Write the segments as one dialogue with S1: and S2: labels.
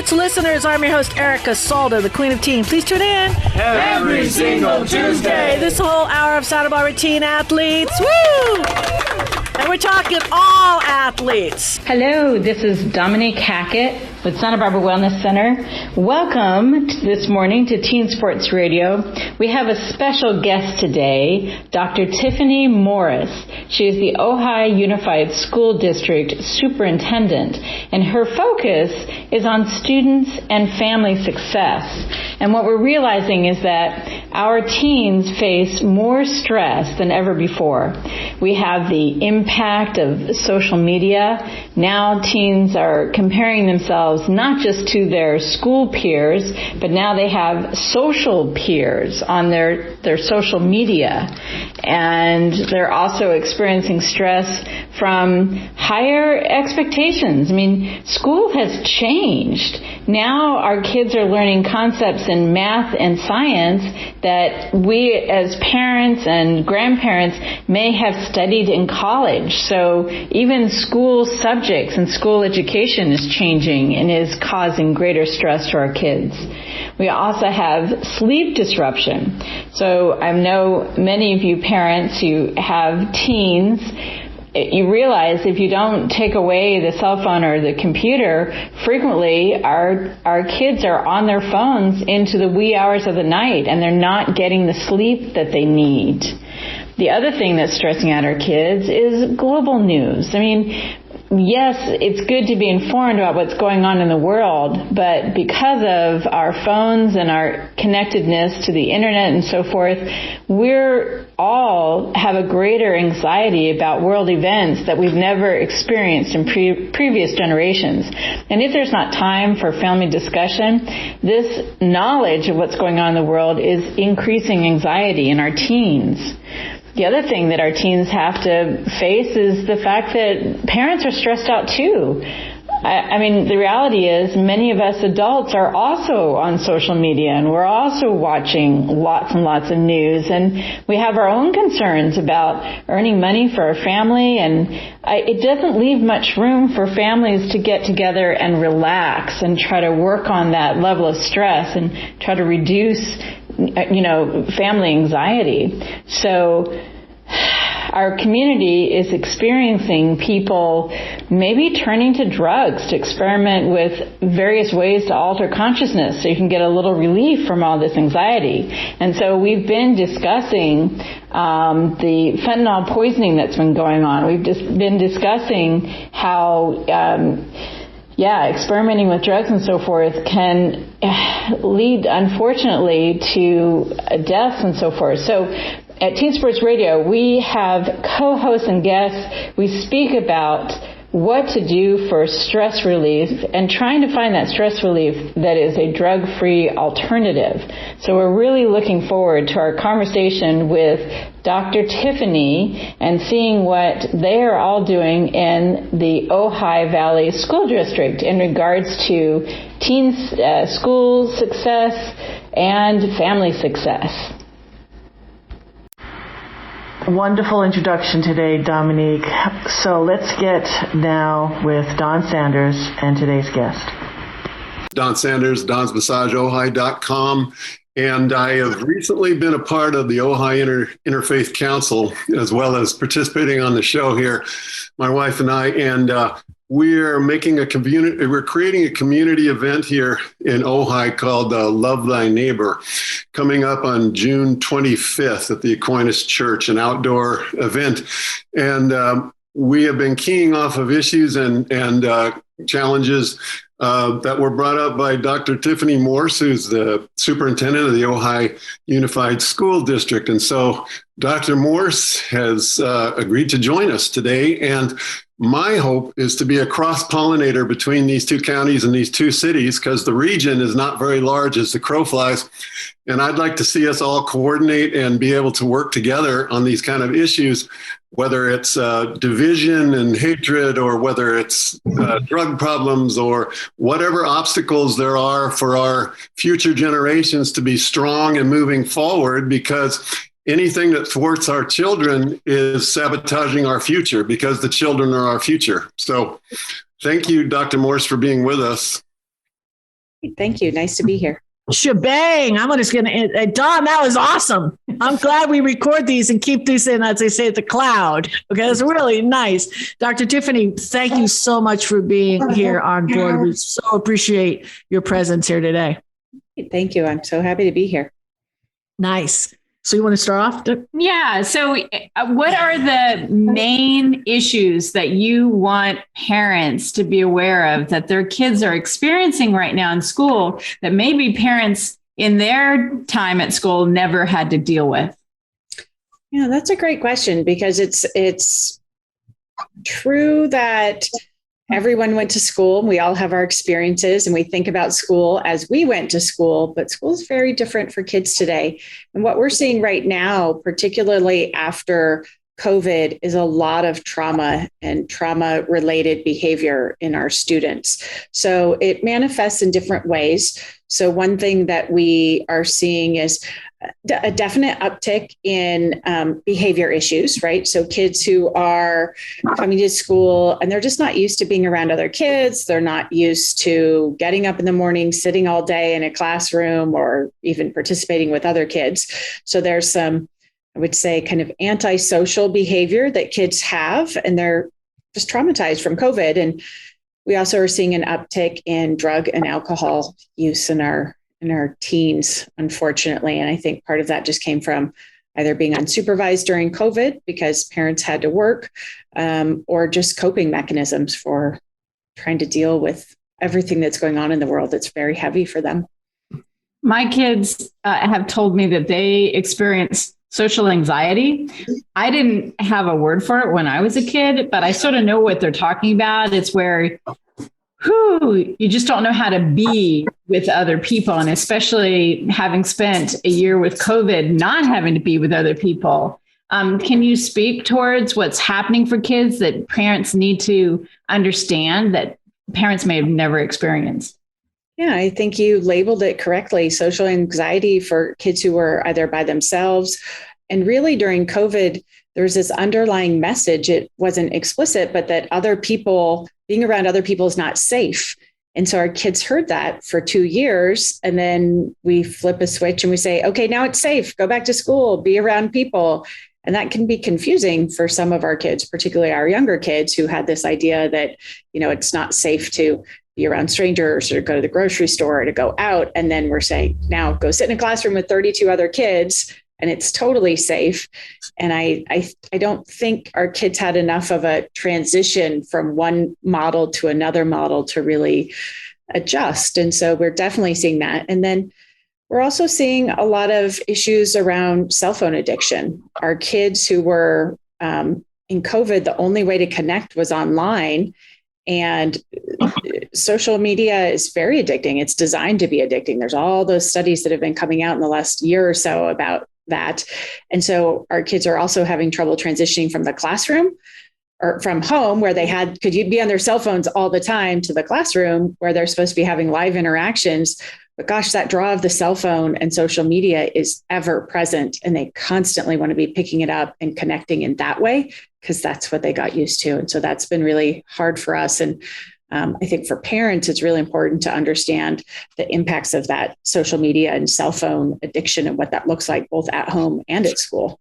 S1: Sports listeners, I'm your host, Erica Salda, the Queen of Teen. Please tune in
S2: every single Tuesday.
S1: This whole hour of Santa Barbara teen athletes. Woo! And we're talking all athletes.
S3: Hello, this is Dominique Hackett with Santa Barbara Wellness Center. Welcome this morning to Teen Sports Radio. We have a special guest today, Dr. Tiffany Morris. She is the Ojai Unified School District Superintendent, and her focus is on students and family success. And what we're realizing is that our teens face more stress than ever before. We have the impact of social media. Now teens are comparing themselves not just to their school peers, but now they have social peers on their social media. And they're also experiencing stress from higher expectations. I mean, school has changed. Now our kids are learning concepts in math and science that we as parents and grandparents may have studied in college. So even school subjects and school education is changing and is causing greater stress to our kids. We also have sleep disruption. So I know many of you parents who have teens, you realize if you don't take away the cell phone or the computer, frequently our kids are on their phones into the wee hours of the night and they're not getting the sleep that they need. The other thing that's stressing out our kids is global news. I mean, yes, it's good to be informed about what's going on in the world, but because of our phones and our connectedness to the internet and so forth, we're all have a greater anxiety about world events that we've never experienced in previous generations. And if there's not time for family discussion, this knowledge of what's going on in the world is increasing anxiety in our teens. The other thing that our teens have to face is the fact that parents are stressed out too. I mean, the reality is many of us adults are also on social media and we're also watching lots and lots of news, and we have our own concerns about earning money for our family, and it doesn't leave much room for families to get together and relax and try to work on that level of stress and try to reduce family anxiety. So our community is experiencing people maybe turning to drugs to experiment with various ways to alter consciousness so you can get a little relief from all this anxiety. And so we've been discussing the fentanyl poisoning that's been going on. We've just been discussing how experimenting with drugs and so forth can lead, unfortunately, to deaths and so forth. So at Teen Sports Radio, we have co-hosts and guests. We speak about what to do for stress relief and trying to find that stress relief that is a drug-free alternative. So we're really looking forward to our conversation with Dr. Tiffany and seeing what they are all doing in the Ojai Valley School District in regards to teens, school success and family success.
S1: Wonderful introduction today, Dominique. So let's get now with Don Sanders and today's guest.
S4: Don Sanders, donsmassageojai.com. And I have recently been a part of the Ojai Interfaith Council, as well as participating on the show here, my wife and I. And we're making we're creating a community event here in Ojai called Love Thy Neighbor, coming up on June 25th at the Aquinas Church, an outdoor event. And we have been keying off of issues and challenges that were brought up by Dr. Tiffany Morris, who's the superintendent of the Ojai Unified School District. And so Dr. Morris has agreed to join us today. And my hope is to be a cross-pollinator between these two counties and these two cities, because the region is not very large as the crow flies. And I'd like to see us all coordinate and be able to work together on these kind of issues, whether it's division and hatred, or whether it's drug problems, or whatever obstacles there are for our future generations to be strong and moving forward, because anything that thwarts our children is sabotaging our future, because the children are our future. So thank you, Dr. Morris, for being with us.
S5: Thank you. Nice to be here.
S6: Shebang. I'm just going to, Don, that was awesome. I'm glad we record these and keep these in, as they say, the cloud. Okay, it's really nice. Dr. Tiffany, thank you so much for being here on board. We so appreciate your presence here today.
S5: Thank you. I'm so happy to be here.
S6: Nice. So you want to start off?
S3: Yeah. So what are the main issues that you want parents to be aware of that their kids are experiencing right now in school that maybe parents in their time at school never had to deal with?
S5: Yeah, that's a great question, because it's true that everyone went to school and we all have our experiences and we think about school as we went to school, but school is very different for kids today. And what we're seeing right now, particularly after COVID, is a lot of trauma and trauma related behavior in our students. So it manifests in different ways. So one thing that we are seeing is a definite uptick in behavior issues, right? So kids who are coming to school and they're just not used to being around other kids. They're not used to getting up in the morning, sitting all day in a classroom, or even participating with other kids. So there's some, I would say, kind of antisocial behavior that kids have, and they're just traumatized from COVID. And we also are seeing an uptick in drug and alcohol use in our teens, unfortunately. And I think part of that just came from either being unsupervised during COVID because parents had to work, or just coping mechanisms for trying to deal with everything that's going on in the world that's very heavy for them.
S3: My kids have told me that they experience social anxiety. I didn't have a word for it when I was a kid, but I sort of know what they're talking about. It's where you just don't know how to be with other people. And especially having spent a year with COVID, not having to be with other people. Can you speak towards what's happening for kids that parents need to understand that parents may have never experienced?
S5: Yeah, I think you labeled it correctly. Social anxiety for kids who were either by themselves. And really during COVID, there's this underlying message. It wasn't explicit, but that other people, being around other people is not safe. And so our kids heard that for 2 years. And then we flip a switch and we say, okay, now it's safe. Go back to school, be around people. And that can be confusing for some of our kids, particularly our younger kids who had this idea that, it's not safe to be around strangers or go to the grocery store or to go out. And then we're saying, now go sit in a classroom with 32 other kids and it's totally safe. And I don't think our kids had enough of a transition from one model to another model to really adjust. And so we're definitely seeing that. And then we're also seeing a lot of issues around cell phone addiction. Our kids who were in COVID, the only way to connect was online. And social media is very addicting. It's designed to be addicting. There's all those studies that have been coming out in the last year or so about that. And so our kids are also having trouble transitioning from the classroom or from home where they could be on their cell phones all the time to the classroom where they're supposed to be having live interactions. But gosh, that draw of the cell phone and social media is ever present. And they constantly want to be picking it up and connecting in that way because that's what they got used to. And so that's been really hard for us. And I think for parents, it's really important to understand the impacts of that social media and cell phone addiction and what that looks like both at home and at school.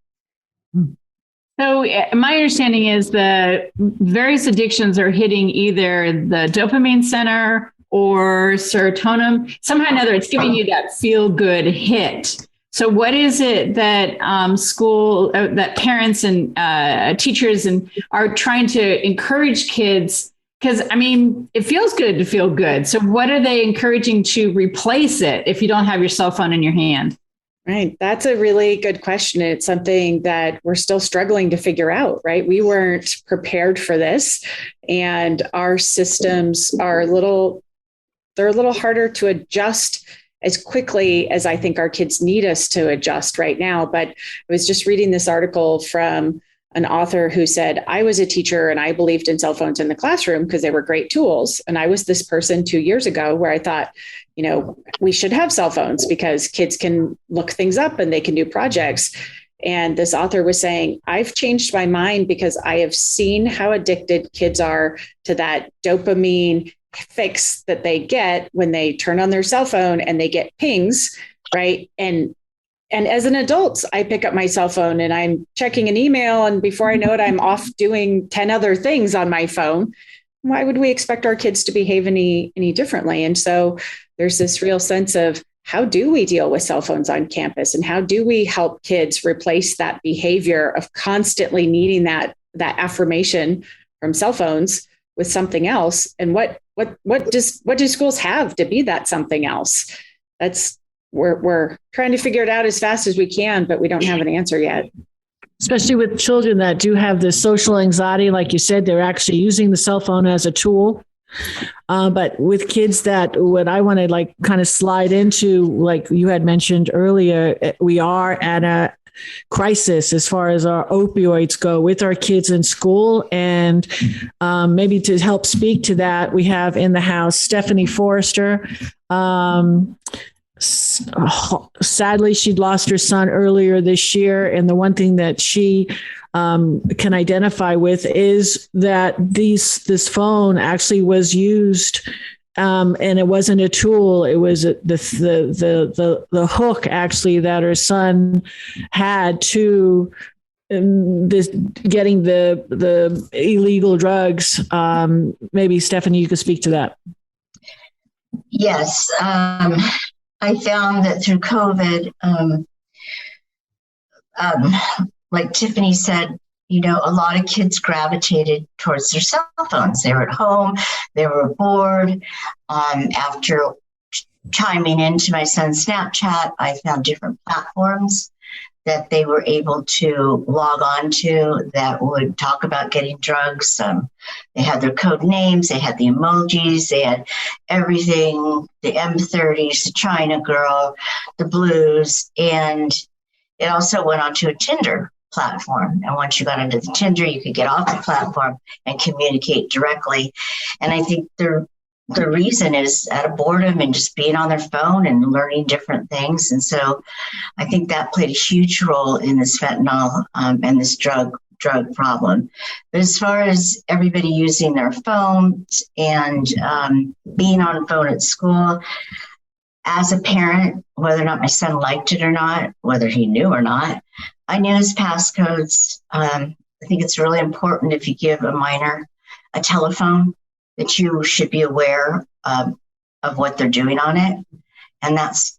S3: So my understanding is the various addictions are hitting either the dopamine center or serotonin. Somehow or another, it's giving you that feel-good hit. So what is it that that parents and teachers are trying to encourage kids? Because, it feels good to feel good. So what are they encouraging to replace it if you don't have your cell phone in your hand?
S5: Right. That's a really good question. It's something that we're still struggling to figure out, right? We weren't prepared for this. And our systems are a little harder to adjust as quickly as I think our kids need us to adjust right now. But I was just reading this article from an author who said, I was a teacher and I believed in cell phones in the classroom because they were great tools. And I was this person 2 years ago where I thought, we should have cell phones because kids can look things up and they can do projects. And this author was saying, I've changed my mind because I have seen how addicted kids are to that dopamine fix that they get when they turn on their cell phone and they get pings, right? And as an adult, I pick up my cell phone and I'm checking an email, and before I know it, I'm off doing 10 other things on my phone. Why would we expect our kids to behave any differently? And so there's this real sense of, how do we deal with cell phones on campus, and how do we help kids replace that behavior of constantly needing that affirmation from cell phones with something else? And what do schools have to be that something else? We're trying to figure it out as fast as we can, but we don't have an answer yet.
S6: Especially with children that do have the social anxiety, like you said, they're actually using the cell phone as a tool. But with kids that, what I want to kind of slide into, like you had mentioned earlier, we are at a crisis as far as our opioids go with our kids in school. And maybe to help speak to that, we have in the house Stephanie Forrester. Sadly, she'd lost her son earlier this year. And the one thing that she can identify with is that this phone actually was used, and it wasn't a tool. It was the hook actually that her son had to getting the illegal drugs. Maybe Stephanie, you could speak to that.
S7: Yes. I found that through COVID, like Tiffany said, a lot of kids gravitated towards their cell phones. They were at home, they were bored. After chiming into my son's Snapchat, I found different platforms that they were able to log on to that would talk about getting drugs. They had their code names, they had the emojis, they had everything, the M30s, the China girl, the blues, and it also went onto a Tinder platform. And once you got into the Tinder, you could get off the platform and communicate directly. And I think the reason is out of boredom and just being on their phone and learning different things. And so I think that played a huge role in this fentanyl and this drug problem. But as far as everybody using their phones and being on phone at school, as a parent, whether or not my son liked it or not, whether he knew or not, I knew his passcodes. I think it's really important if you give a minor a telephone that you should be aware of what they're doing on it. And that's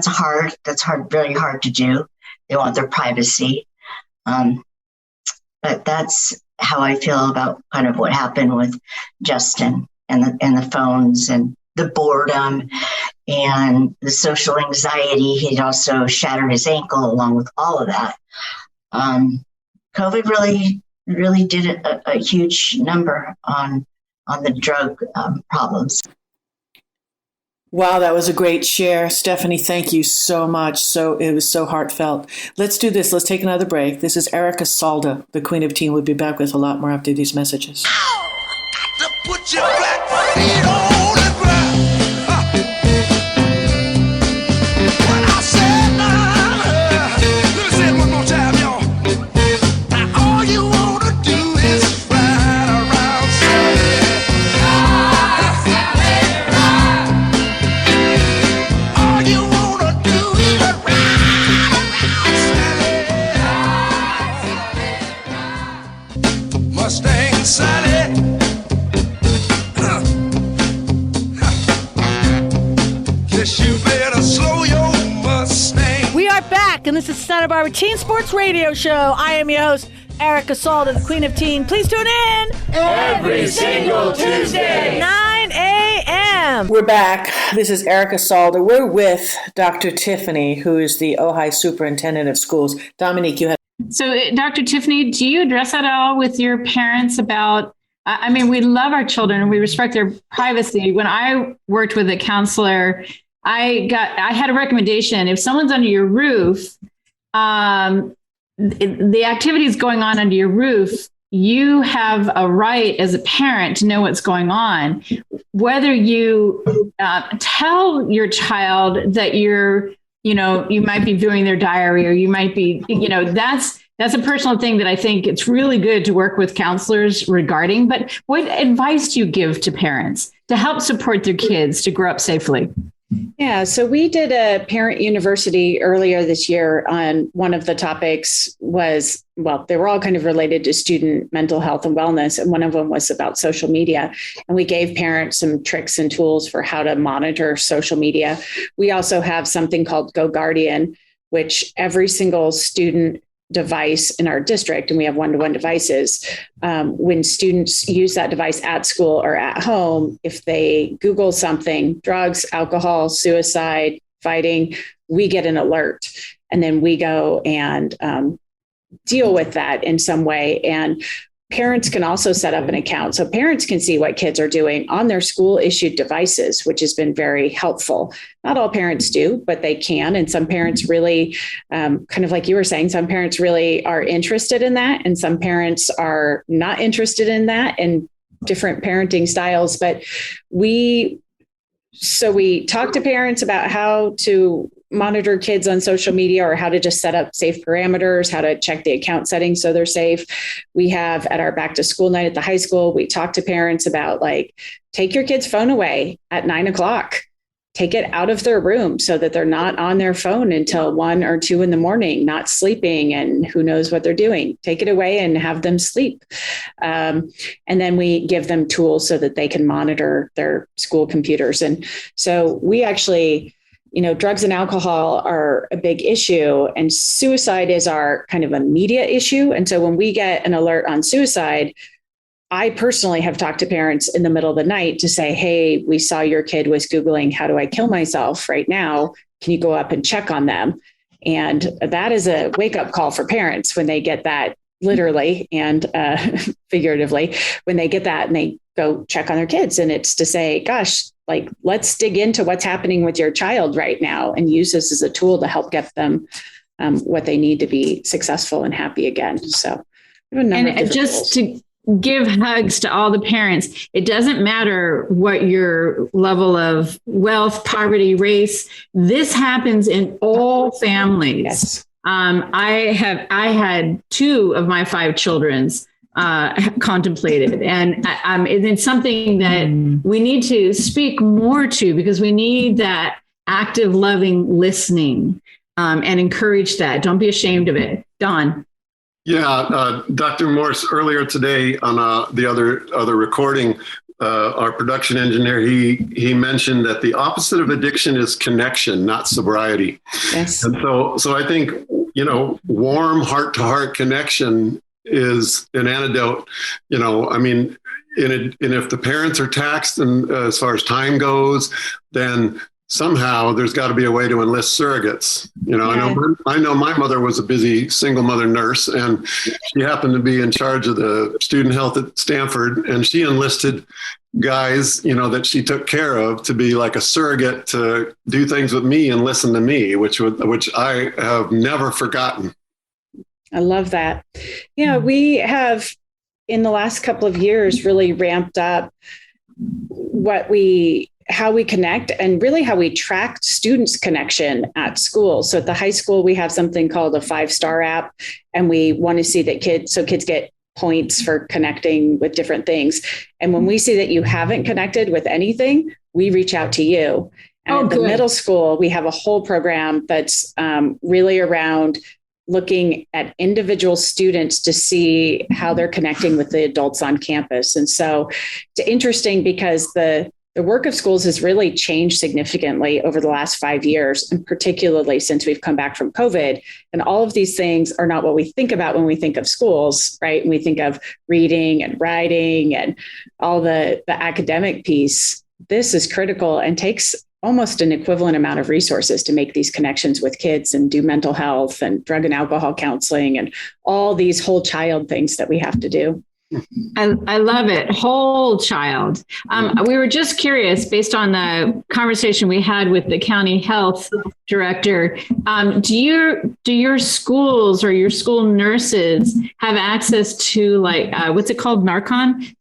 S7: hard. That's really hard to do. They want their privacy. But that's how I feel about kind of what happened with Justin and the phones and the boredom and the social anxiety. He'd also shattered his ankle along with all of that. COVID really did a huge number on the drug problems.
S1: Wow, that was a great share. Stephanie, thank you so much. It was so heartfelt. Let's do this. Let's take another break. This is Erica Salda, the Queen of Teen. We'll be back with a lot more after these messages.
S2: Got to put your black feet on the ground. When I said let me say it one more time, y'all. Now all you want to do is ride around Sally. All you want to do is ride around Sally. Mustang Sally. You better slow your Mustang.
S8: We are back, and this is Santa Barbara Teen Sports Radio Show. I am your host, Erica Salda, the Queen of Teen. Please tune in
S2: Every single Tuesday,
S8: 9 a.m.
S1: We're back. This is Erica Salda. We're with Dr. Tiffany, who is the Ojai Superintendent of Schools. Dominique, you had.
S3: So, Dr. Tiffany, do you address that at all with your parents about, I mean, we love our children and we respect their privacy. When I worked with a counselor, I had a recommendation. If someone's under your roof, the activities going on under your roof, you have a right as a parent to know what's going on. Whether you tell your child that you might be viewing their diary, or you might be, that's a personal thing that I think it's really good to work with counselors regarding. But what advice do you give to parents to help support their kids to grow up safely?
S5: Yeah, so we did a parent university earlier this year on one of the topics was, well, they were all kind of related to student mental health and wellness. And one of them was about social media. And we gave parents some tricks and tools for how to monitor social media. We also have something called Go Guardian, which every single student device in our district, and we have one-to-one devices, when students use that device at school or at home, if they Google something, drugs, alcohol, suicide, fighting, we get an alert. And then we go and deal with that in some way. And parents can also set up an account. So parents can see what kids are doing on their school issued devices, which has been very helpful. Not all parents do, but they can. And some parents really, kind of like you were saying, some parents really are interested in that. And some parents are not interested in that, and different parenting styles. But we talk to parents about how to monitor kids on social media, or how to just set up safe parameters, how to check the account settings so they're safe. We have at our back to school night at the high school, we talk to parents about, like, take your kid's phone away at 9:00, take it out of their room so that they're not on their phone until 1 or 2 in the morning, not sleeping, and who knows what they're doing. Take it away and have them sleep. And then we give them tools so that they can monitor their school computers. And so we actually, drugs and alcohol are a big issue, and suicide is our kind of immediate issue. And so when we get an alert on suicide, I personally have talked to parents in the middle of the night to say, hey, we saw your kid was Googling, how do I kill myself right now? Can you go up and check on them? And that is a wake up call for parents when they get that, literally and figuratively, when they get that and they go check on their kids. And it's to say, gosh, like, let's dig into what's happening with your child right now and use this as a tool to help get them what they need to be successful and happy again. So,
S3: and just to give hugs to all the parents, it doesn't matter what your level of wealth, poverty, race, this happens in all families.
S5: Yes.
S3: I had 2 of my 5 children's contemplated. And it's something that we need to speak more to, because we need that active, loving listening and encourage that. Don't be ashamed of it. Don.
S4: Yeah, Dr. Morse, earlier today on the other recording, our production engineer, he mentioned that the opposite of addiction is connection, not sobriety.
S5: Yes.
S4: And so I think, warm heart-to-heart connection is an antidote. And if the parents are taxed, and as far as time goes, then somehow there's got to be a way to enlist surrogates. I know my mother was a busy single mother nurse, and she happened to be in charge of the student health at Stanford, and she enlisted guys, that she took care of to be like a surrogate to do things with me and listen to me, which I have never forgotten.
S5: I love that. Yeah, we have in the last couple of years really ramped up how we connect, and really how we track students' connection at school. So at the high school, we have something called a 5-star app, and we want to see that kids get points for connecting with different things. And when we see that you haven't connected with anything, we reach out to you. And at the middle school, we have a whole program that's really around looking at individual students to see how they're connecting with the adults on campus. And so it's interesting because the work of schools has really changed significantly over the last 5 years, and particularly since we've come back from COVID. And all of these things are not what we think about when we think of schools, right? And we think of reading and writing and all the academic piece. This is critical and takes almost an equivalent amount of resources to make these connections with kids and do mental health and drug and alcohol counseling and all these whole child things that we have to do.
S3: I love it. Whole child. We were just curious, based on the conversation we had with the county health director, do your schools or your school nurses have access to what's it called? Narcan,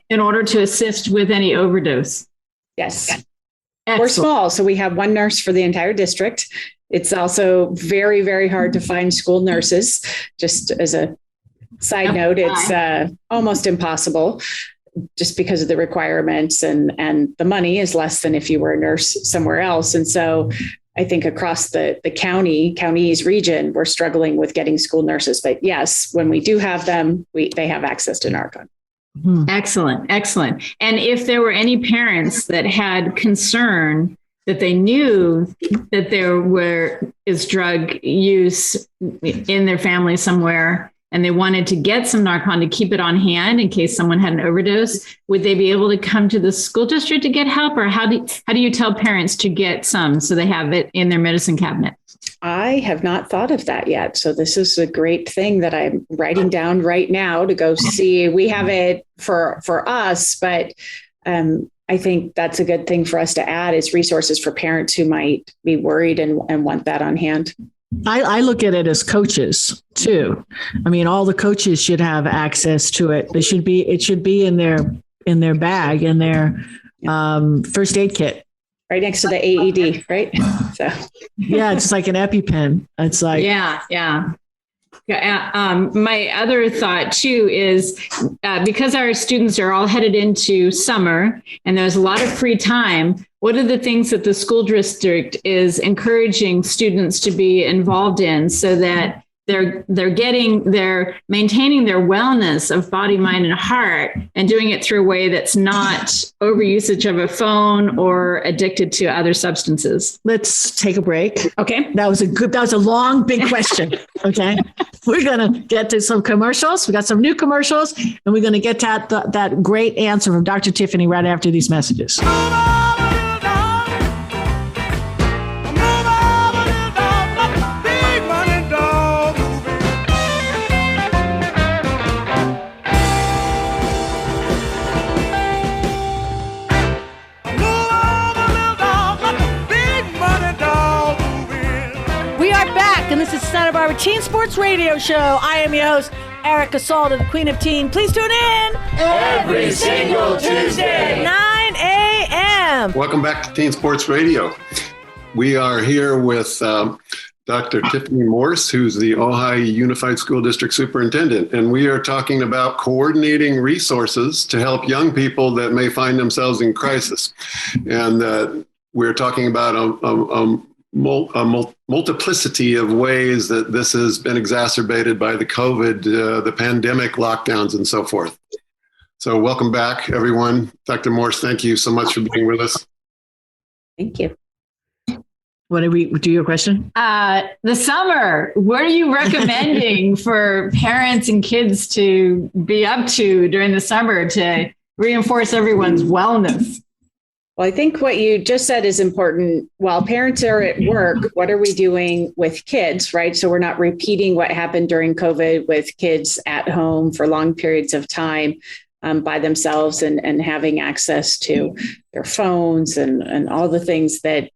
S3: in order to assist with any overdose?
S5: Yes.
S3: Excellent.
S5: We're small, so we have 1 nurse for the entire district. It's also very, very hard to find school nurses. Just as a side note, it's almost impossible. just because of the requirements and the money is less than if you were a nurse somewhere else. And so I think across the county's region, we're struggling with getting school nurses. But yes, when we do have them, they have access to Narcan.
S3: Excellent. And if there were any parents that had concern that they knew that there is drug use in their family somewhere, and they wanted to get some Narcan to keep it on hand in case someone had an overdose, would they be able to come to the school district to get help? Or how do you tell parents to get some so they have it in their medicine cabinet?
S5: I have not thought of that yet. So this is a great thing that I'm writing down right now to go see. We have it for us, but I think that's a good thing for us to add is resources for parents who might be worried and want that on hand.
S6: I look at it as coaches too. I mean, all the coaches should have access to it. It should be in their bag, in their first aid kit.
S5: Right next to the AED, right? So
S6: yeah, it's like an EpiPen. It's like
S3: yeah. My other thought too is because our students are all headed into summer and there's a lot of free time, what are the things that the school district is encouraging students to be involved in so that they're maintaining their wellness of body, mind, and heart, and doing it through a way that's not overusage of a phone or addicted to other substances?
S6: Let's take a break.
S3: Okay.
S6: That was a long, big question. Okay. We're going to get to some commercials. We got some new commercials, and we're going to get to that great answer from Dr. Tiffany right after these messages.
S8: And this is Santa Barbara Teen Sports Radio Show. I am your host, Erica Salda, the Queen of Teen. Please tune in
S2: every single Tuesday,
S8: 9 a.m.
S4: Welcome back to Teen Sports Radio. We are here with Dr. Tiffany Morse, who's the Ojai Unified School District Superintendent, and we are talking about coordinating resources to help young people that may find themselves in crisis. And we're talking about a multiplicity of ways that this has been exacerbated by the COVID, the pandemic, lockdowns, and so forth. So welcome back, everyone. Dr. Morse, thank you so much for being with us.
S5: Thank you.
S6: What do we do? Your question?
S3: The summer, what are you recommending for parents and kids to be up to during the summer to reinforce everyone's wellness?
S5: Well, I think what you just said is important. While parents are at work, what are we doing with kids, right? So we're not repeating what happened during COVID with kids at home for long periods of time by themselves and having access to their phones and all the things that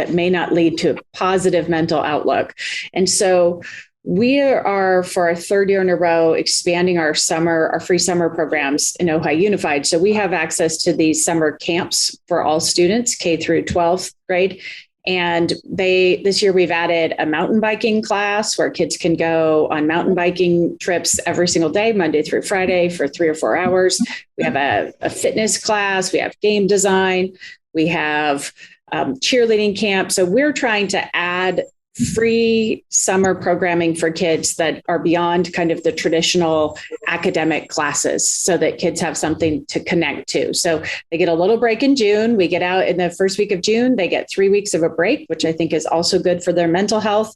S5: may not lead to a positive mental outlook. And so we are, for our third year in a row, expanding our free summer programs in Ojai Unified. So we have access to these summer camps for all students, K through 12th grade. And this year we've added a mountain biking class where kids can go on mountain biking trips every single day, Monday through Friday, for 3 or 4 hours. We have a fitness class. We have game design. We have cheerleading camp. So we're trying to add free summer programming for kids that are beyond kind of the traditional academic classes so that kids have something to connect to. So they get a little break in June. We get out in the first week of June, they get 3 weeks of a break, which I think is also good for their mental health.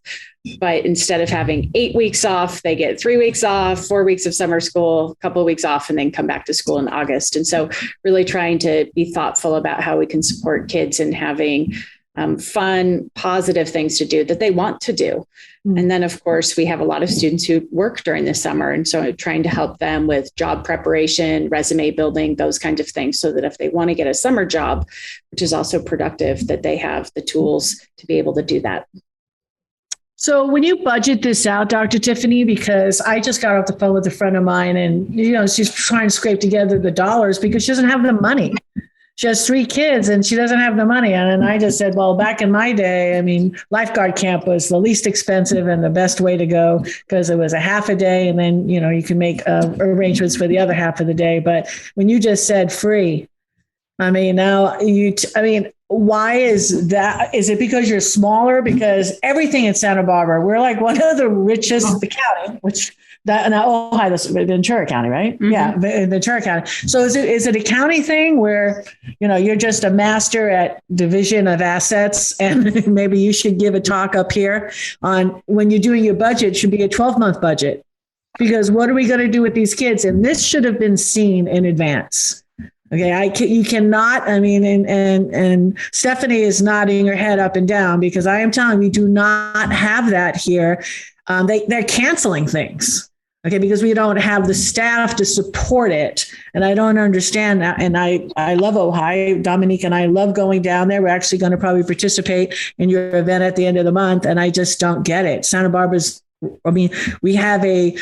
S5: But instead of having 8 weeks off, they get 3 weeks off, 4 weeks of summer school, a couple of weeks off, and then come back to school in August. And so really trying to be thoughtful about how we can support kids in having fun, positive things to do that they want to do. And then, of course, we have a lot of students who work during the summer. And so trying to help them with job preparation, resume building, those kinds of things, so that if they want to get a summer job, which is also productive, that they have the tools to be able to do that.
S6: So when you budget this out, Dr. Tiffany, because I just got off the phone with a friend of mine and, she's trying to scrape together the dollars because she doesn't have the money. she has 3 kids and she doesn't have the money. And I just said, well, back in my day, I mean, lifeguard camp was the least expensive and the best way to go because it was a half a day. And then, you can make arrangements for the other half of the day. But when you just said free, I mean, why is that? Is it because you're smaller? Because everything in Santa Barbara, we're like one of the richest, the county, which Ojai, that's Ventura County, right? Mm-hmm. Yeah, Ventura County. So is it a county thing where, you're just a master at division of assets, and maybe you should give a talk up here on when you're doing your budget, should be a 12-month budget, because what are we going to do with these kids? And this should have been seen in advance. Okay, you cannot. I mean, and Stephanie is nodding her head up and down because I am telling you, we do not have that here. They're canceling things. Okay, because we don't have the staff to support it. And I don't understand that. And I love Ojai, Dominique, and I love going down there. We're actually going to probably participate in your event at the end of the month. And I just don't get it. Santa Barbara's, we have an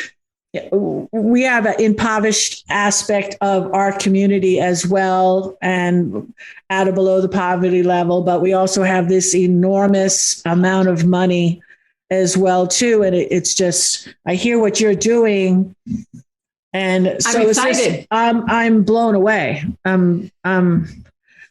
S6: impoverished aspect of our community as well, and at or below the poverty level. But we also have this enormous amount of money as well too, and it's just, I hear what you're doing, and so I'm excited. I'm blown away. I don't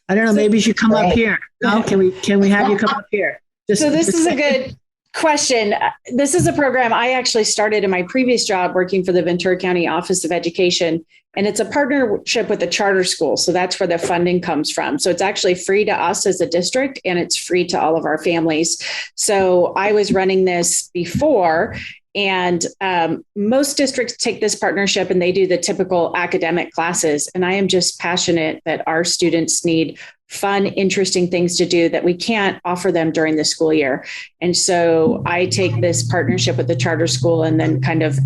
S6: know. Maybe you should come up here. No, can we have you come up here?
S5: So this is a good question. This is a program I actually started in my previous job working for the Ventura County Office of Education, and it's a partnership with a charter school. So that's where the funding comes from. So it's actually free to us as a district, and it's free to all of our families. So I was running this before, and most districts take this partnership and they do the typical academic classes. And I am just passionate that our students need fun, interesting things to do that we can't offer them during the school year. And so I take this partnership with the charter school and then kind of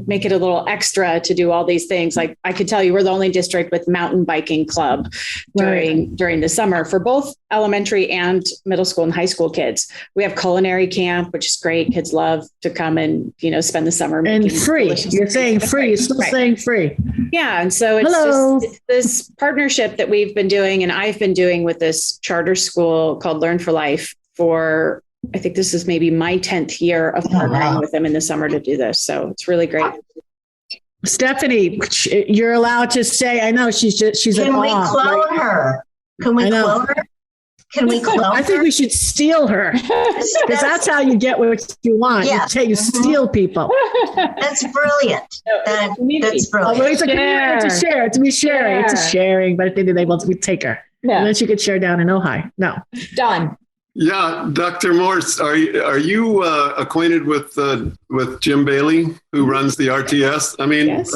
S5: make it a little extra to do all these things. Like I could tell you, we're the only district with mountain biking club during the summer for both elementary and middle school and high school kids. We have culinary camp, which is great. Kids love to come and, spend the summer.
S6: And free. You're saying free. You're still saying free.
S5: Yeah. And so it's just this partnership that we've been doing, and I've been doing with this charter school called Learn for Life for, I think this is maybe my 10th year of partnering with them in the summer to do this. So it's really great.
S6: Stephanie, you're allowed to say, I know she's
S7: Can we clone her? Can we clone her? Can we clone her?
S6: I think we should steal her, because that's how you get what you want. Yeah. You steal people.
S7: That's brilliant. That's brilliant.
S6: It's a share. It's a sharing, but at the end of the day, we take her. Yeah. And then she could share down in Ojai. No.
S8: Done.
S4: Yeah, Dr. Morse, are you acquainted with Jim Bailey, who runs the RTS? I mean, yes.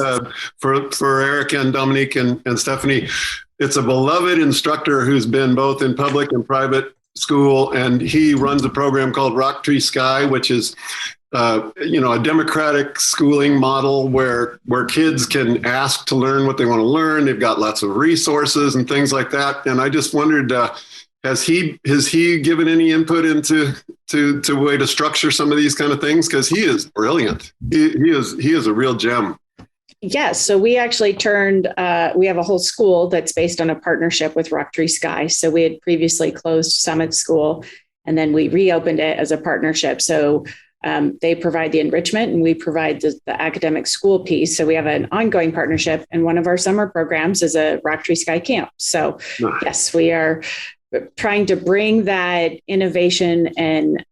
S4: For Eric and Dominique and Stephanie, it's a beloved instructor who's been both in public and private school, and he runs a program called Rock Tree Sky, which is a democratic schooling model where kids can ask to learn what they want to learn. They've got lots of resources and things like that. And I just wondered, has he given any input into a way to structure some of these kind of things? Because he is brilliant. He is a real gem.
S5: Yes. So we actually we have a whole school that's based on a partnership with Rock Tree Sky. So we had previously closed Summit School, and then we reopened it as a partnership. So they provide the enrichment and we provide the academic school piece. So we have an ongoing partnership, and one of our summer programs is a Rock Tree Sky camp. So yes, we are trying to bring that innovation and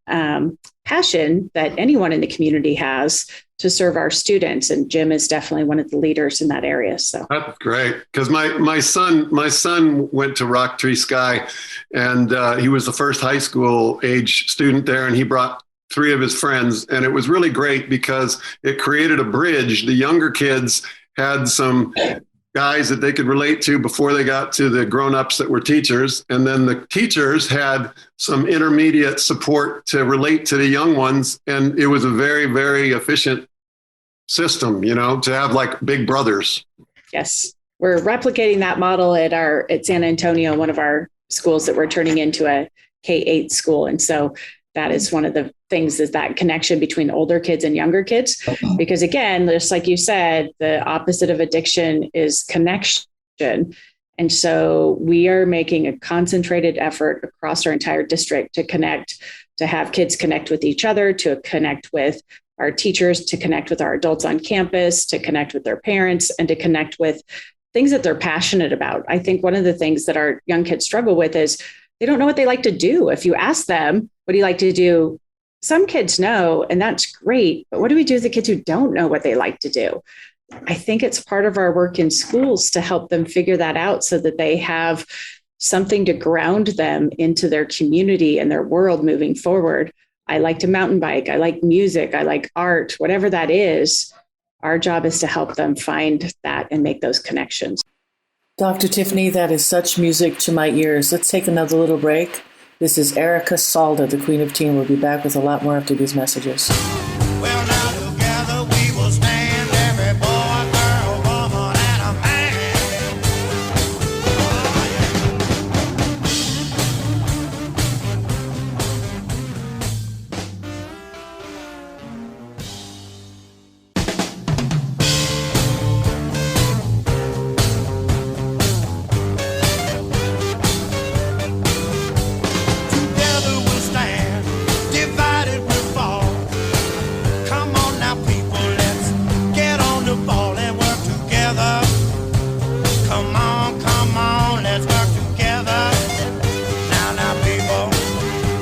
S5: passion that anyone in the community has to serve our students. And Jim is definitely one of the leaders in that area. So
S4: that's great. Because my son went to Rock Tree Sky, and he was the first high school age student there, and he brought 3 of his friends. And it was really great because it created a bridge. The younger kids had some guys that they could relate to before they got to the grown-ups that were teachers. And then the teachers had some intermediate support to relate to the young ones. And it was a very, very efficient system, to have like big brothers.
S5: Yes. We're replicating that model at San Antonio, one of our schools that we're turning into a K-8 school. And so that is one of the things, is that connection between older kids and younger kids. Because again, just like you said, the opposite of addiction is connection. And so we are making a concentrated effort across our entire district to connect, to have kids connect with each other, to connect with our teachers, to connect with our adults on campus, to connect with their parents, and to connect with things that they're passionate about. I think one of the things that our young kids struggle with is they don't know what they like to do. If you ask them, what do you like to do? Some kids know, and that's great. But what do we do with the kids who don't know what they like to do? I think it's part of our work in schools to help them figure that out so that they have something to ground them into their community and their world moving forward. I like to mountain bike. I like music. I like art, whatever that is. Our job is to help them find that and make those connections.
S1: Dr. Tiffany, that is such music to my ears. Let's take another little break. This is Erica Salda, the Queen of Teen. We'll be back with a lot more after these messages.
S2: Well, now together we will stand, every boy, girl, woman, and a man. Together we'll stand, divided we'll fall. Come on now, people, let's get on the ball and work together. Come on, let's work together. Now, people,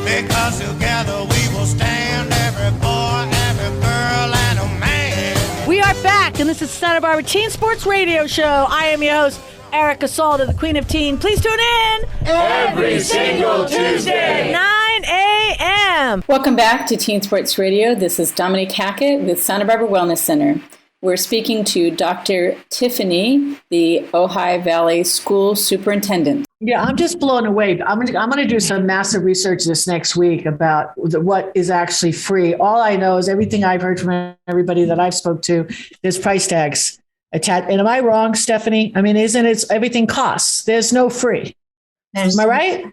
S2: because together we will stand, every boy, every girl, and a man.
S8: We are back, and this is Santa Barbara Teen Sports Radio Show. I am your host, Erica Salda, the Queen of Teen. Please tune in every single Tuesday, 9 a.m.
S3: Welcome back to Teen Sports Radio. This is Dominique Hackett with Santa Barbara Wellness Center. We're speaking to Dr. Tiffany, the Ojai Valley School Superintendent.
S6: Yeah, I'm just blown away. I'm going to do some massive research this next week about what is actually free. All I know is everything I've heard from everybody that I've spoke to, there's price tags attached. And am I wrong, Stephanie? I mean, isn't it everything costs? There's no free. Am I right?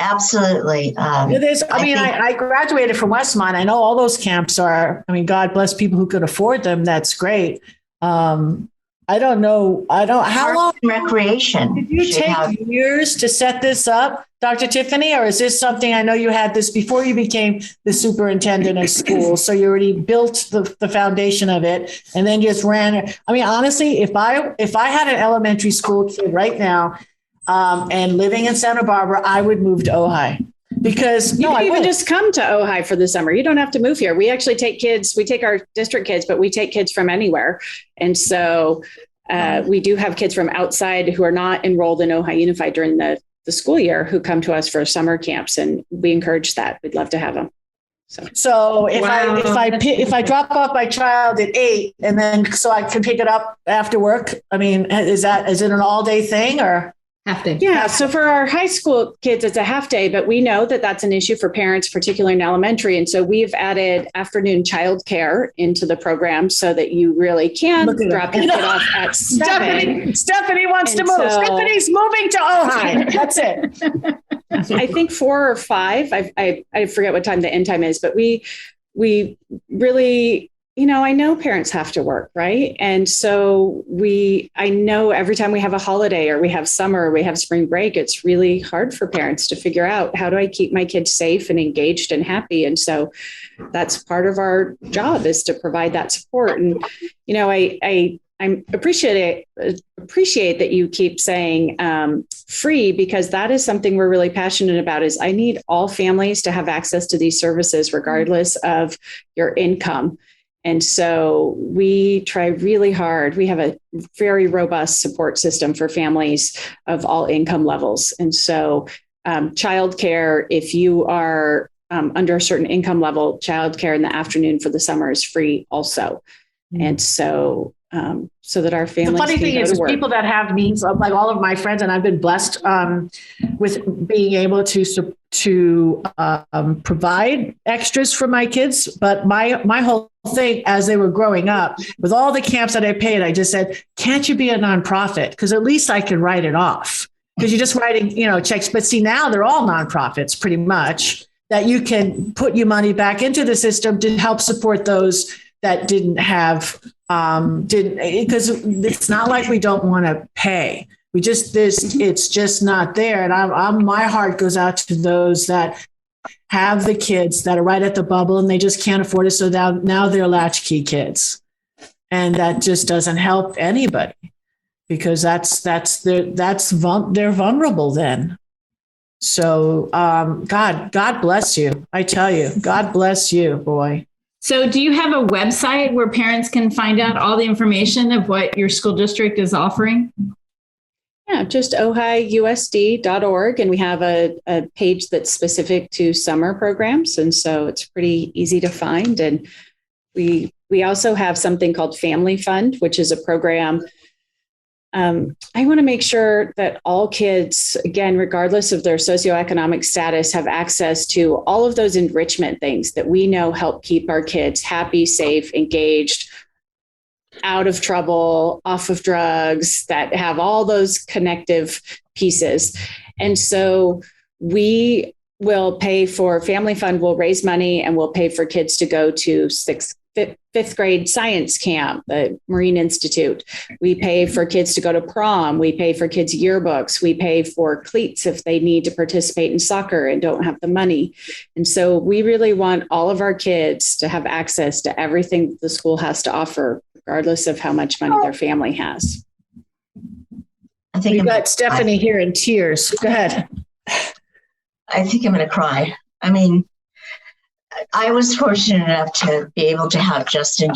S7: Absolutely.
S6: I graduated from Westmont. I know all those camps are, God bless people who could afford them. That's great. I don't know. How long?
S7: Recreation.
S6: Did you take years to set this up, Dr. Tiffany, or is this something, I know you had this before you became the superintendent of schools, so you already built the foundation of it and then just ran it. Honestly, if I had an elementary school kid right now and living in Santa Barbara, I would move to Ojai. Because
S5: you can even just come to Ojai for the summer. You don't have to move here. We actually take kids. We take our district kids, but we take kids from anywhere. And so we do have kids from outside who are not enrolled in Ojai Unified during the school year who come to us for summer camps, and we encourage that. We'd love to have them.
S6: So if I drop off my child at 8 and then so I can pick it up after work, is it an all day thing or?
S5: Half day. Yeah. So for our high school kids, it's a half day, but we know that that's an issue for parents, particularly in elementary. And so we've added afternoon childcare into the program so that you really can drop your kid off at 7.
S6: Stephanie wants to move. Stephanie's moving to Ojai. That's it.
S5: I think 4 or 5. I forget what time the end time is, but we really, I know parents have to work, right? And so I know every time we have a holiday or we have summer, or we have spring break, it's really hard for parents to figure out, how do I keep my kids safe and engaged and happy? And so that's part of our job, is to provide that support. And, I appreciate that you keep saying free, because that is something we're really passionate about. Is I need all families to have access to these services, regardless of your income. And so we try really hard. We have a very robust support system for families of all income levels. And so childcare, if you are under a certain income level, childcare in the afternoon for the summer is free also. And so that our families.
S6: The funny thing is people that have means, like all of my friends, and I've been blessed with being able to provide extras for my kids. But my whole thing as they were growing up, with all the camps that I paid, I just said, can't you be a nonprofit? Because at least I can write it off. Because you're just writing, checks. But see, now they're all nonprofits pretty much, that you can put your money back into the system to help support those that didn't have, because it's not like we don't want to pay. It's just not there. And my heart goes out to those that have the kids that are right at the bubble and they just can't afford it. So now they're latchkey kids. And that just doesn't help anybody because they're vulnerable then. So God bless you. I tell you, God bless you, boy.
S3: So do you have a website where parents can find out all the information of what your school district is offering?
S5: Yeah, just ohiusd.org. And we have a page that's specific to summer programs. And so it's pretty easy to find. And we also have something called Family Fund, which is a program. I want to make sure that all kids, again, regardless of their socioeconomic status, have access to all of those enrichment things that we know help keep our kids happy, safe, engaged, out of trouble, off of drugs, that have all those connective pieces. And so we will pay for Family Fund, will raise money, and we'll pay for kids to go to fifth grade science camp, the Marine Institute. We pay for kids to go to prom. We pay for kids' yearbooks. We pay for cleats if they need to participate in soccer and don't have the money. And so we really want all of our kids to have access to everything the school has to offer, regardless of how much money their family has.
S7: I think
S6: We've got Stephanie here in tears. Go ahead.
S7: I think I'm going to cry. I mean, I was fortunate enough to be able to have Justin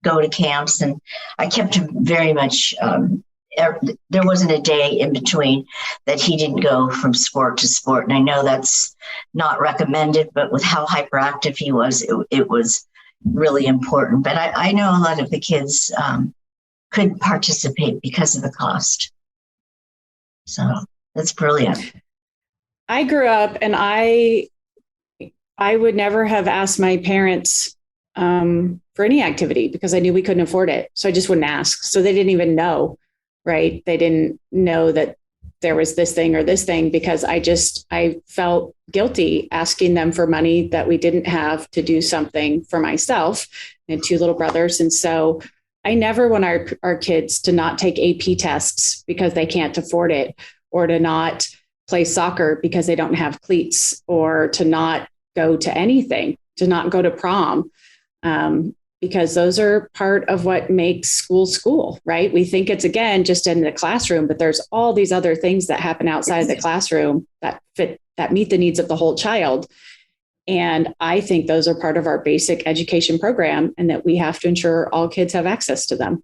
S7: go to camps, and I kept him very much. There wasn't a day in between that he didn't go from sport to sport. And I know that's not recommended, but with how hyperactive he was, it was really important. But I know a lot of the kids couldn't participate because of the cost. So that's brilliant.
S5: I grew up and I would never have asked my parents for any activity because I knew we couldn't afford it. So I just wouldn't ask. So they didn't even know, right? They didn't know that there was this thing or this thing because I felt guilty asking them for money that we didn't have to do something for myself and two little brothers. And so I never want our kids to not take AP tests because they can't afford it, or to not play soccer because they don't have cleats, or to not go to anything, to not go to prom, because those are part of what makes school, right? We think it's, again, just in the classroom, but there's all these other things that happen outside the classroom that meet the needs of the whole child. And I think those are part of our basic education program, and that we have to ensure all kids have access to them.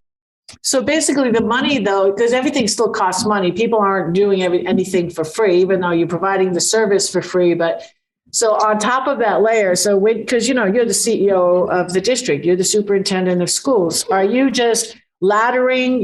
S6: So basically the money, though, because everything still costs money. People aren't doing anything for free, even though you're providing the service for free. But so on top of that layer, so because, you're the CEO of the district, you're the superintendent of schools. Are you just laddering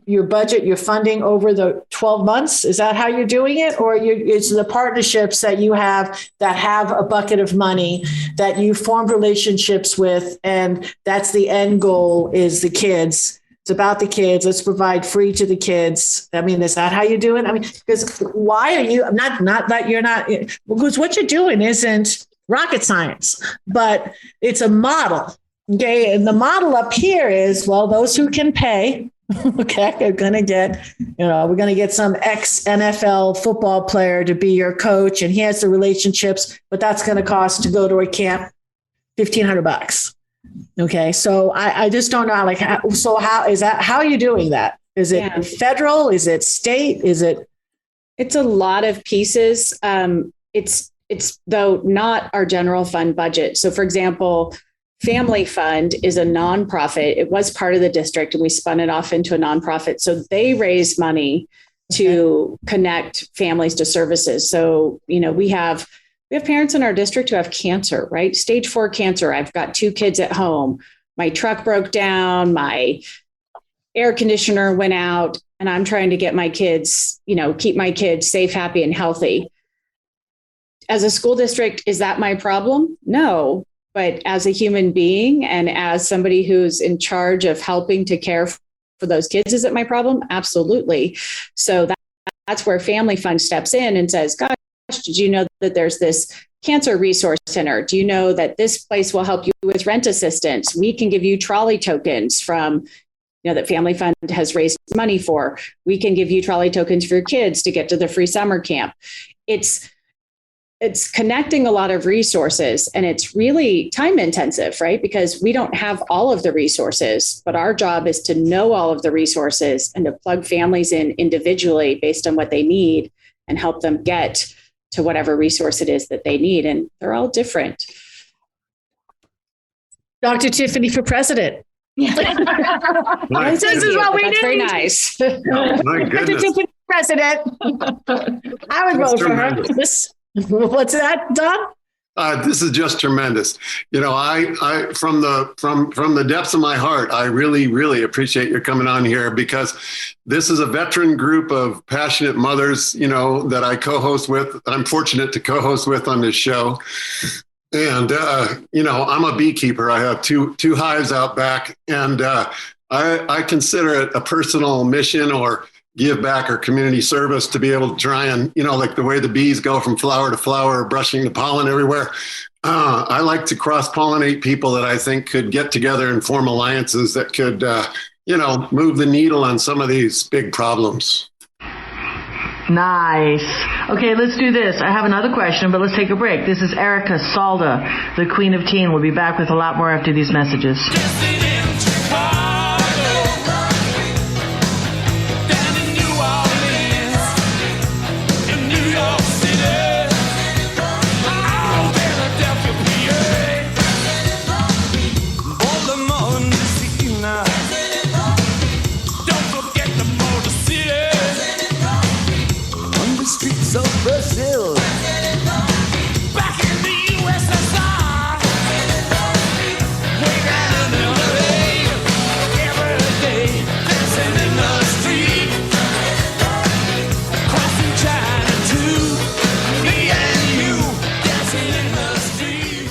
S6: your budget, your funding over the 12 months? Is that how you're doing it? Or it's the partnerships that you have that have a bucket of money that you formed relationships with, and that's the end goal is the kids? It's about the kids. Let's provide free to the kids. I mean, is that how you do it? I mean, because why are you not that you're not, because what you're doing isn't rocket science, but it's a model. Okay. And the model up here is, well, those who can pay, okay, are going to get, we're going to get some ex-NFL football player to be your coach, and he has the relationships, but that's going to cost to go to a camp $1,500. Okay. So I just don't know, how is that, how are you doing that? Is it federal? Is it state?
S5: It's a lot of pieces. It's though not our general fund budget. So for example, Family Fund is a nonprofit. It was part of the district and we spun it off into a nonprofit. So they raise money to connect families to services. So, we have parents in our district who have cancer, right? Stage 4 cancer. I've got 2 kids at home. My truck broke down. My air conditioner went out, and I'm trying to get my kids, keep my kids safe, happy, and healthy. As a school district, is that my problem? No. But as a human being and as somebody who's in charge of helping to care for those kids, is it my problem? Absolutely. So that's where Family Fund steps in and says, gosh, did you know that there's this cancer resource center? Do you know that this place will help you with rent assistance? We can give you trolley tokens from that Family Fund has raised money for. We can give you trolley tokens for your kids to get to the free summer camp. It's connecting a lot of resources, and it's really time intensive, right? Because we don't have all of the resources, but our job is to know all of the resources and to plug families in individually based on what they need and help them get to whatever resource it is that they need. And they're all different.
S6: Dr. Tiffany for president.
S4: My
S6: This is what we
S5: That's
S6: need.
S5: very nice.
S4: My
S6: Dr.
S4: goodness.
S6: Tiffany for president. I would vote for her.
S4: Tremendous.
S6: What's that, Don?
S4: This is just tremendous. I from the depths of my heart, I really, really appreciate your coming on here, because this is a veteran group of passionate mothers, that I co-host with. I'm fortunate to co-host with on this show. And, I'm a beekeeper. I have two hives out back, and I consider it a personal mission or give back or community service to be able to try and, like the way the bees go from flower to flower, brushing the pollen everywhere. I like to cross-pollinate people that I think could get together and form alliances that could, move the needle on some of these big problems.
S1: Nice. Okay, let's do this. I have another question, but let's take a break. This is Erica Salda, the Queen of Teen. We'll be back with a lot more after these messages.
S2: Brazil, back in the USSR, way down in LA, every day, dancing in the street, crossing China too, me and you, dancing in the street.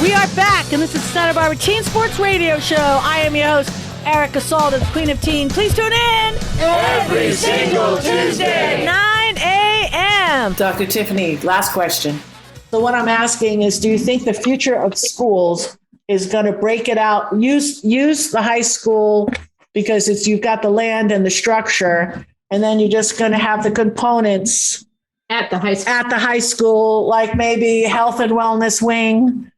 S8: We are back, and this is Santa Barbara Teen Sports Radio Show. I am your host, Erica Salda, the Queen of Teen. Please tune in every single Tuesday, 9 a.m.
S1: Dr. Tiffany, last question.
S6: So what I'm asking is, do you think the future of schools is going to break it out, use the high school because you've got the land and the structure, and then you're just going to have the components
S3: At the high
S6: school, like maybe health and wellness wing.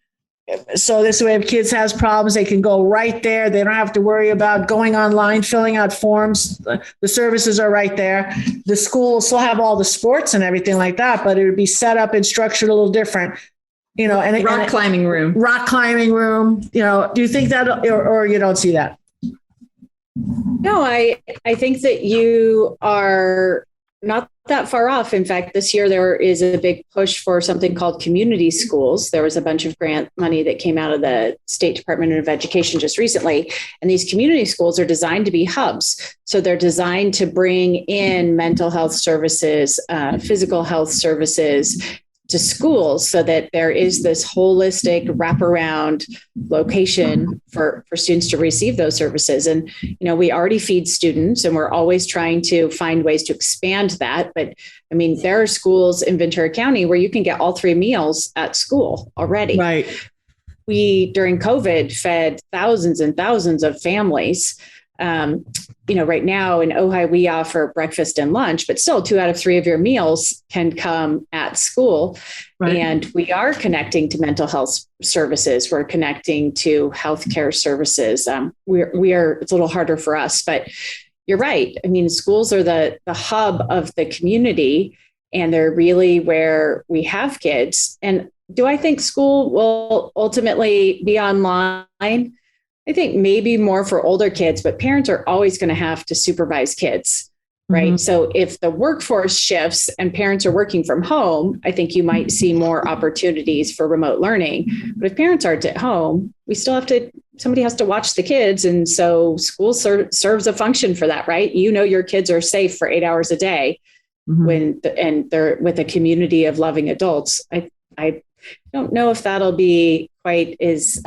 S6: So this way, if kids has problems, they can go right there. They don't have to worry about going online, filling out forms. The services are right there. The school will still have all the sports and everything like that, but it would be set up and structured a little different.
S3: rock climbing room.
S6: Do you think that, or you don't see that?
S5: No, I think that you are not that far off. In fact, this year there is a big push for something called community schools. There was a bunch of grant money that came out of the State Department of Education just recently. And these community schools are designed to be hubs. So they're designed to bring in mental health services, physical health services to schools, so that there is this holistic wraparound location for students to receive those services. And, we already feed students, and we're always trying to find ways to expand that. But I mean, there are schools in Ventura County where you can get all 3 meals at school already.
S6: Right.
S5: We, during COVID, fed thousands and thousands of families. Right now in Ojai, we offer breakfast and lunch, but still 2 out of 3 of your meals can come at school.
S6: Right.
S5: And we are connecting to mental health services. We're connecting to healthcare services. It's a little harder for us, but you're right. I mean, schools are the hub of the community, and they're really where we have kids. And do I think school will ultimately be online? I think maybe more for older kids, but parents are always going to have to supervise kids, right? Mm-hmm. So if the workforce shifts and parents are working from home, I think you might see more opportunities for remote learning. But if parents aren't at home, somebody has to watch the kids. And so school serves a function for that, right? Your kids are safe for 8 hours a day, mm-hmm. and they're with a community of loving adults. I don't know if that'll be quite as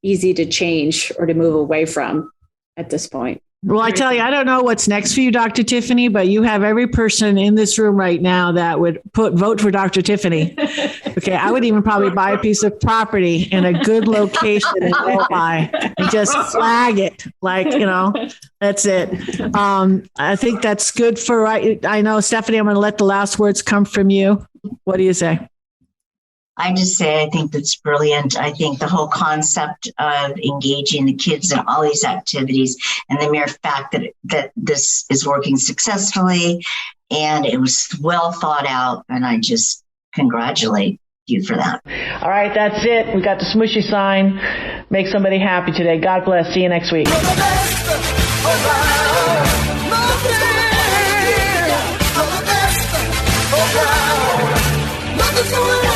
S5: easy to change or to move away from at this point.
S6: Well, I tell you, I don't know what's next for you, Dr. Tiffany, but you have every person in this room right now that would vote for Dr. Tiffany. Okay, I would even probably buy a piece of property in a good location in Ojai and just flag it, that's it. I think that's good for. I know, Stephanie. I'm going to let the last words come from you. What do you say?
S7: I just say I think that's brilliant. I think the whole concept of engaging the kids in all these activities and the mere fact that this is working successfully and it was well thought out, and I just congratulate you for that.
S8: All right, that's it. We got the smooshy sign. Make somebody happy today. God bless. See you next week.
S2: Nothing's going